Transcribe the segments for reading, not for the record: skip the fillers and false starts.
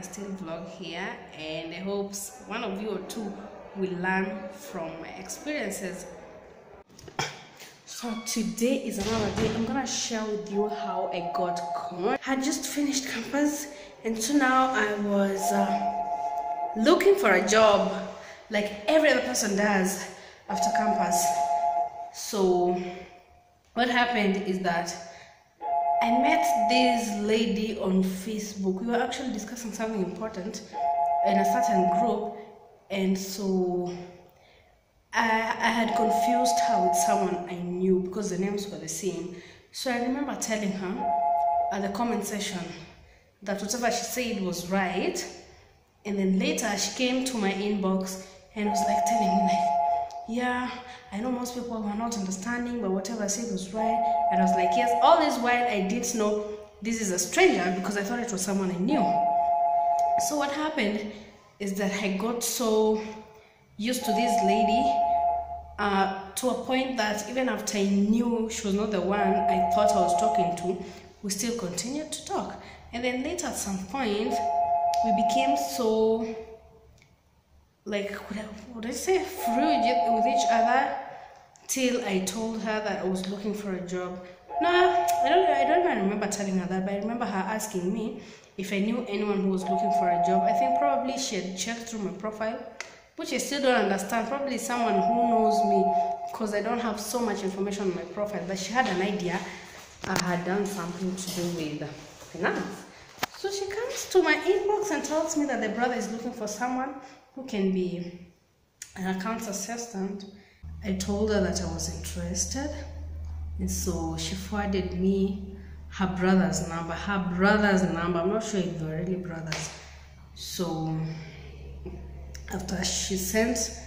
still vlog here, and I hope one of you or two will learn from my experiences. So today is another day. I'm gonna share with you how I got caught. I had just finished campus, and so now I was looking for a job like every other person does after campus. So what happened is that I met this lady on Facebook. We were actually discussing something important in a certain group, and so I had confused her with someone I knew because the names were the same. So I remember telling her at the comment section that whatever she said was right, and then later she came to my inbox and was like telling me like, yeah, I know most people were not understanding, but whatever I said was right. And I was like, yes. All this while I didn't know this is a stranger because I thought it was someone I knew. So what happened is that I got so used to this lady to a point that even after I knew she was not the one I thought I was talking to, we still continued to talk. And then later at some point, we became so, like, would I say, frigid with each other, till I told her that I was looking for a job. No, I don't even remember telling her that, but I remember her asking me if I knew anyone who was looking for a job. I think probably she had checked through my profile, which I still don't understand. Probably someone who knows me, because I don't have so much information on my profile, but she had an idea I had done something to do with finance. So she comes to my inbox and tells me that the brother is looking for someone who can be an accounts assistant. I told her that I was interested, and so she forwarded me her brother's number. I'm not sure if they're really brothers. So after she sent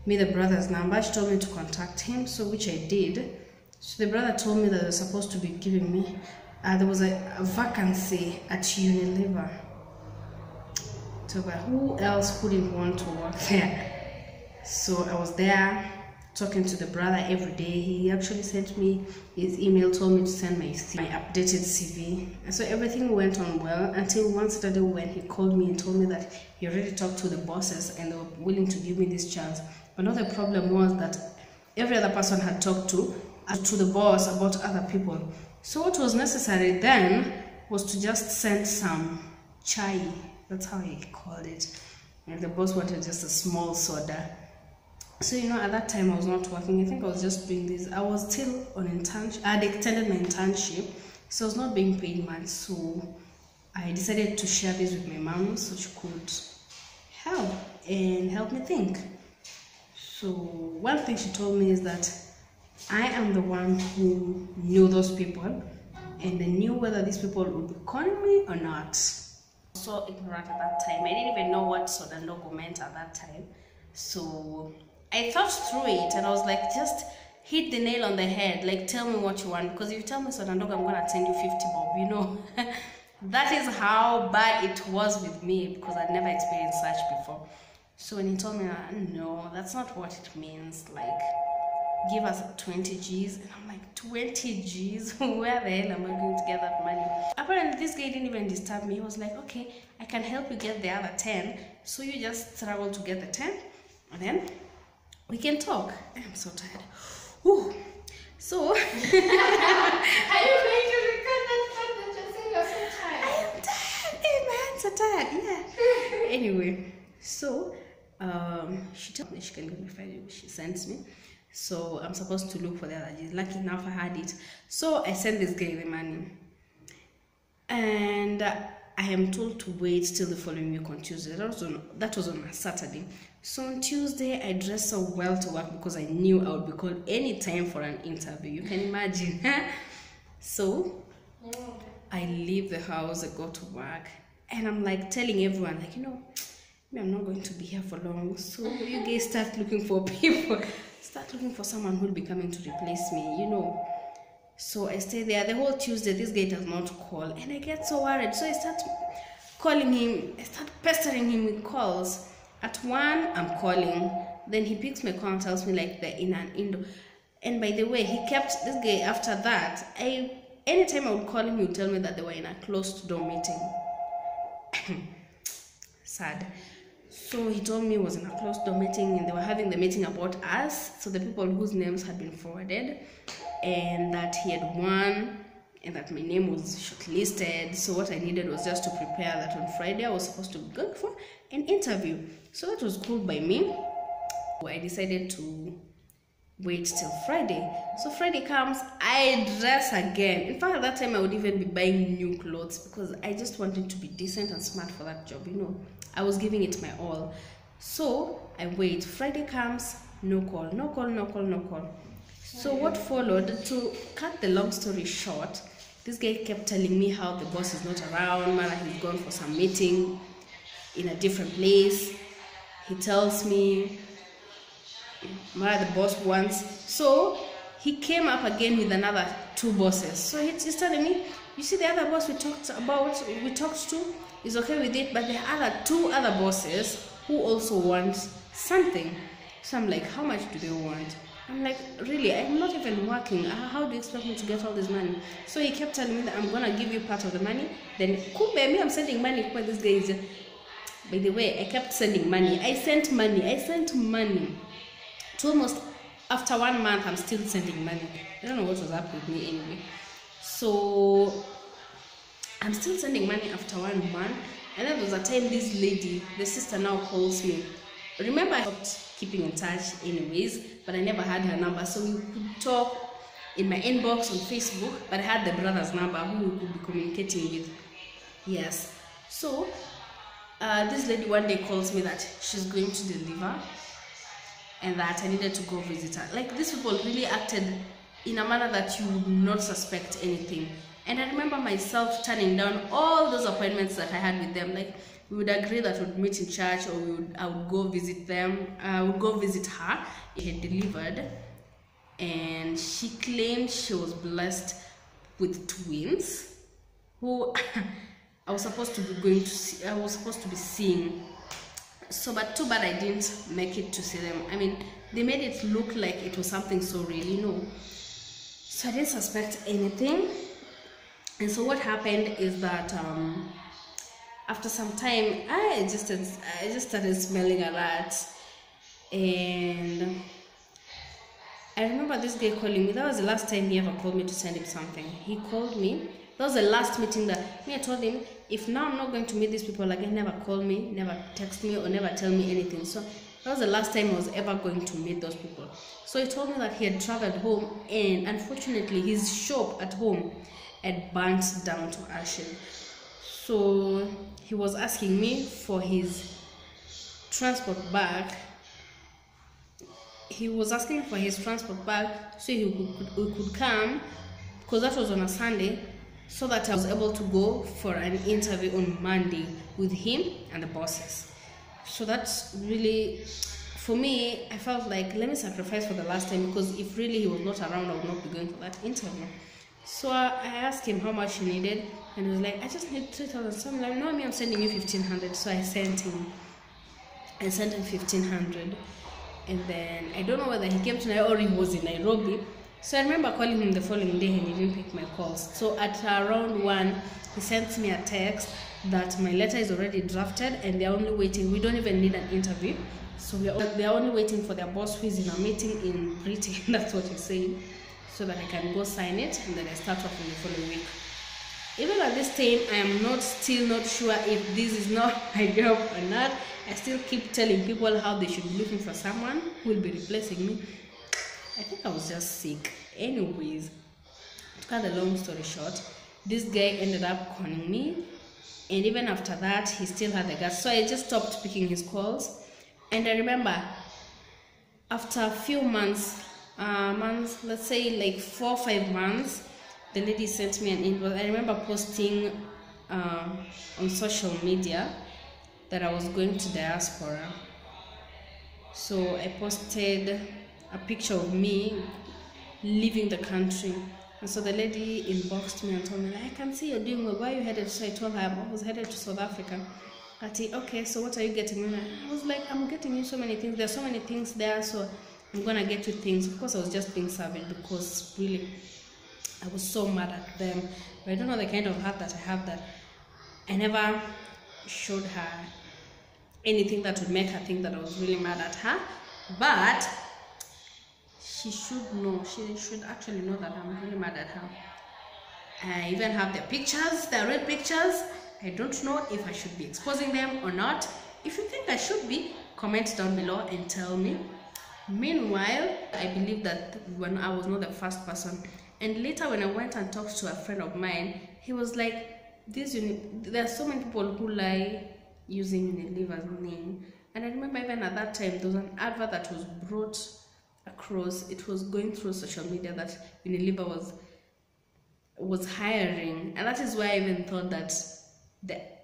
me the brother's number, she told me to contact him, so which I did. So the brother told me that they were supposed to be giving me there was a vacancy at Unilever. So who else wouldn't want to work there? So I was there talking to the brother every day. He actually sent me his email, told me to send my updated CV. And so everything went on well until one Saturday when he called me and told me that he already talked to the bosses and they were willing to give me this chance. But now the problem was that every other person had talked to the boss about other people. So what was necessary then was to just send some chai. That's how he called it. And the boss wanted just a small soda. So, you know, at that time I was not working. I think I was just doing this. I was still on internship. I had extended my internship, so I was not being paid much. So I decided to share this with my mom so she could help me think. So one thing she told me is that I am the one who knew those people, and I knew whether these people would be calling me or not. So ignorant at that time. I didn't even know what Sodandogo meant at that time. So I thought through it and I was like, just hit the nail on the head. Like, tell me what you want, because if you tell me Sodandogo, I'm gonna send you 50 bob, you know. That is how bad it was with me, because I'd never experienced such before. So when he told me, no, that's not what it means, like, give us 20 G's. And I'm like, 20 G's? Where the hell am I going to get that money? Apparently this guy didn't even disturb me. He was like, okay, I can help you get the other 10, so you just struggle to get the 10 and then we can talk. I'm so tired. Whew. So are you going to record that part that you're saying you're so tired? I am tired. Hey, my hands are tired. Yeah. Anyway, so she told me she can give me 5 euros. She sends me. So I'm supposed to look for the other G's. Lucky enough I had it. So I sent this guy the money. And I am told to wait till the following week on Tuesday. That was on a Saturday. So on Tuesday I dressed so well to work because I knew I would be called any time for an interview. You can imagine. So I leave the house, I go to work, and I'm like telling everyone, like, you know, I'm not going to be here for long, so you guys start looking for people. Start looking for someone who will be coming to replace me, you know. So I stay there the whole Tuesday. This guy does not call, and I get so worried. So I start calling him. I start pestering him with calls. At 1, I'm calling. Then he picks my call and tells me like they're in an indoor. And by the way, he kept this guy after that. Anytime I would call him, he would tell me that they were in a closed door meeting. sad. So he told me he was in a closed door meeting and they were having the meeting about us, so the people whose names had been forwarded, and that he had won and that my name was shortlisted. So what I needed was just to prepare that on Friday I was supposed to be going for an interview. So that was cool by me. I decided to wait till Friday. So Friday comes, I dress again. In fact, at that time I would even be buying new clothes because I just wanted to be decent and smart for that job, you know. I was giving it my all. So I wait. Friday comes, no call, no call, no call, no call. So what followed, to cut the long story short, this guy kept telling me how the boss is not around, Mara, he's gone for some meeting in a different place. He tells me Mara, the boss wants. So he came up again with another 2 bosses. So he's telling me, you see, the other boss we talked to is okay with it, but there are 2 other bosses who also want something. So I'm like, how much do they want? I'm like, really, I'm not even working. How do you expect me to get all this money? So he kept telling me that I'm gonna give you part of the money. Then me, I'm sending money. This guy is, by the way, I kept sending money. I sent money. To almost, after 1 month, I'm still sending money. I don't know what was up with me anyway. So I'm still sending money after 1 month. And then there was a time this lady, the sister, now calls me. Remember, I stopped keeping in touch anyways, but I never had her number, so we could talk in my inbox on Facebook, but I had the brother's number who we could be communicating with. Yes. So this lady one day calls me that she's going to deliver and that I needed to go visit her. Like, these people really acted in a manner that you would not suspect anything. And I remember myself turning down all those appointments that I had with them. Like, we would agree that we'd meet in church, or I would go visit them. I would go visit her. She had delivered, and she claimed she was blessed with twins, who I was supposed to be going to see. I was supposed to be seeing. So, but too bad I didn't make it to see them. I mean, they made it look like it was something so real, you know. So I didn't suspect anything. And so what happened is that after some time, I just started smelling a lot, and I remember this guy calling me. That was the last time he ever called me to send him something. He called me. That was the last meeting that I told him, if now I'm not going to meet these people again, never call me, never text me, or never tell me anything. So that was the last time I was ever going to meet those people. So he told me that he had traveled home, and unfortunately his shop at home had burnt down to ashes. So he was asking me for his transport bag. He was asking for his transport bag so we could come, because that was on a Sunday, so that I was able to go for an interview on Monday with him and the bosses. So that's really, for me, I felt like, let me sacrifice for the last time, because if really he was not around, I would not be going for that interview. So I asked him how much he needed, and he was like, I just need 3,000. So I'm like, no, I'm sending you 1,500. So I sent him 1,500. And then I don't know whether he came to Nairobi or he was in Nairobi. So I remember calling him the following day and he didn't pick my calls. So at around 1, he sent me a text that my letter is already drafted and they're only waiting. We don't even need an interview. So they're only waiting for their boss who is in a meeting in Britain. That's what he's saying. So that I can go sign it and then I start off in the following week. Even at this time, I am still not sure if this is not my job or not. I still keep telling people how they should be looking for someone who will be replacing me. I think I was just sick. Anyways, to cut the long story short, this guy ended up calling me, and even after that, he still had the guts. So I just stopped picking his calls. And I remember after a few months, let's say like 4 or 5 months, the lady sent me an invoice. I remember posting on social media that I was going to diaspora. So I posted a picture of me leaving the country. And so the lady inboxed me and told me, I can see you're doing well. Where are you headed? So I told her I was headed to South Africa. Okay, so what are you getting me? I was like, I'm getting you so many things. There's so many things there, so I'm gonna get you things. Of course, I was just being savage because really, I was so mad at them. But I don't know the kind of heart that I have, that I never showed her anything that would make her think that I was really mad at her. But she should know, she should actually know that I'm really mad at her. I even have their pictures, their real pictures. I don't know if I should be exposing them or not. If you think I should be, comment down below and tell me. Meanwhile, I believe that when I was not the first person, and later when I went and talked to a friend of mine, he was like, there are so many people who lie using Unilever's name. And I remember even at that time, there was an advert that was brought across. It was going through social media that Unilever was hiring, and that is why I even thought that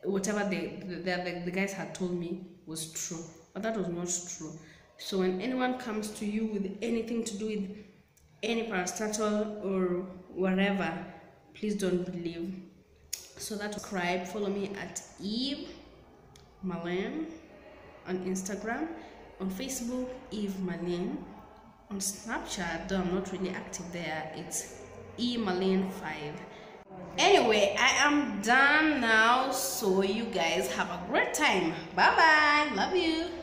whatever the guys had told me was true, but that was not true. So when anyone comes to you with anything to do with any parastatal or whatever, please don't believe. So that's subscribe, follow me at Eve Malin on Instagram, on Facebook Eve Malin, on Snapchat, though I'm not really active there, it's emalin5. Anyway, I am done now, so you guys have a great time. Bye bye, love you.